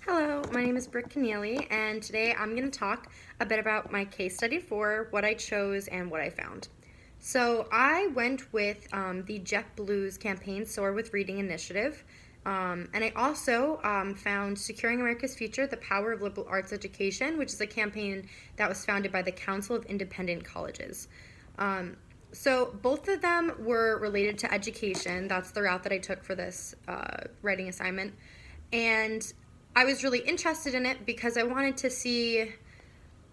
Hello, my name is Britt Keneally, and today I'm going to talk a bit about my case study for what I chose and what I found. So I went with the JetBlue's campaign Soar with Reading initiative, and I also found Securing America's Future, the Power of Liberal Arts Education, which is a campaign that was founded by the Council of Independent Colleges. So both of them were related to education. That's the route that I took for this writing assignment. And I was really interested in it because I wanted to see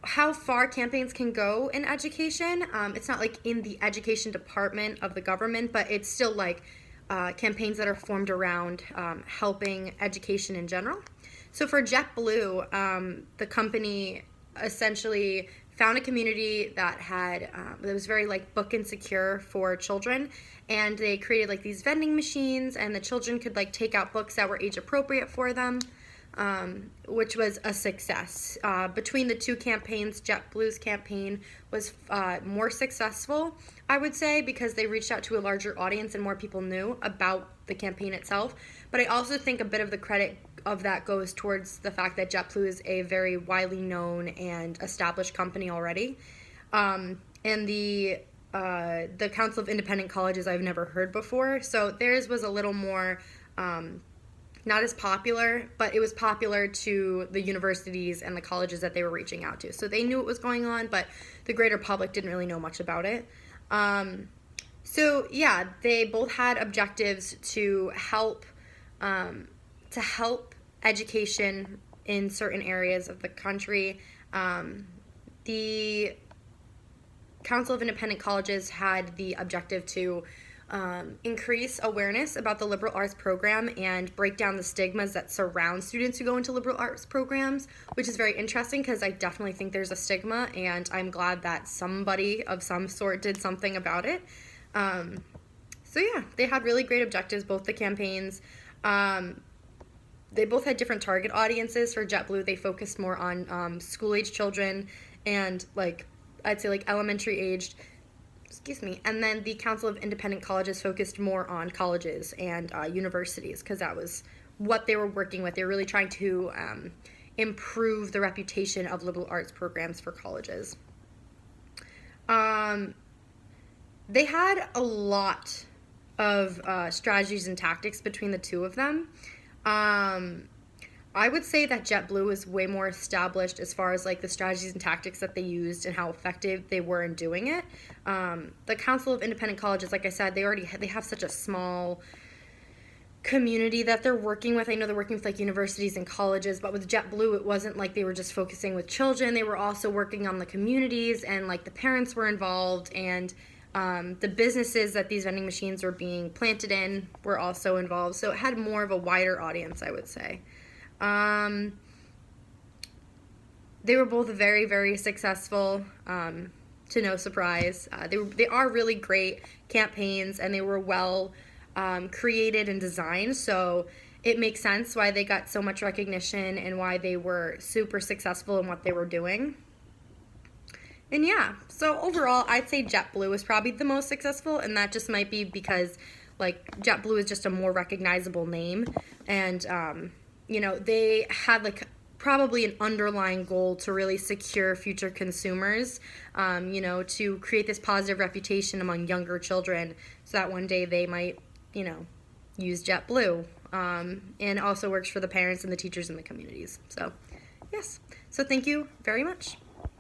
how far campaigns can go in education. It's not like in the education department of the government, but it's still like campaigns that are formed around helping education in general. So for JetBlue, the company essentially found a community that was very like book insecure for children, and they created like these vending machines, and the children could like take out books that were age appropriate for them. Which was a success. Between the two campaigns, JetBlue's campaign was more successful, I would say, because they reached out to a larger audience and more people knew about the campaign itself. But I also think a bit of the credit of that goes towards the fact that JetBlue is a very widely known and established company already. And the Council of Independent Colleges I've never heard before, so theirs was a little more not as popular, but it was popular to the universities and the colleges that they were reaching out to. So they knew what was going on, but the greater public didn't really know much about it. So yeah, they both had objectives to help education in certain areas of the country. The Council of Independent Colleges had the objective to increase awareness about the liberal arts program and break down the stigmas that surround students who go into liberal arts programs, which is very interesting because I definitely think there's a stigma, and I'm glad that somebody of some sort did something about it. So yeah, they had really great objectives, both the campaigns. They both had different target audiences. For JetBlue, they focused more on school-age children and I'd say elementary aged. And then the Council of Independent Colleges focused more on colleges and universities because that was what they were working with. They were really trying to improve the reputation of liberal arts programs for colleges. They had a lot of strategies and tactics between the two of them. I would say that JetBlue is way more established as far as the strategies and tactics that they used and how effective they were in doing it. The Council of Independent Colleges, like I said, they have such a small community that they're working with. I know they're working with universities and colleges, but with JetBlue, it wasn't like they were just focusing with children. They were also working on the communities, and the parents were involved, and the businesses that these vending machines were being planted in were also involved. So it had more of a wider audience, I would say. They were both very, very successful, to no surprise. They are really great campaigns, and they were well created and designed, so it makes sense why they got so much recognition and why they were super successful in what they were doing. And yeah, so overall, I'd say JetBlue was probably the most successful, and that just might be because JetBlue is just a more recognizable name, and they had probably an underlying goal to really secure future consumers, to create this positive reputation among younger children so that one day they might, use JetBlue. And also works for the parents and the teachers in the communities. So, yes. So thank you very much.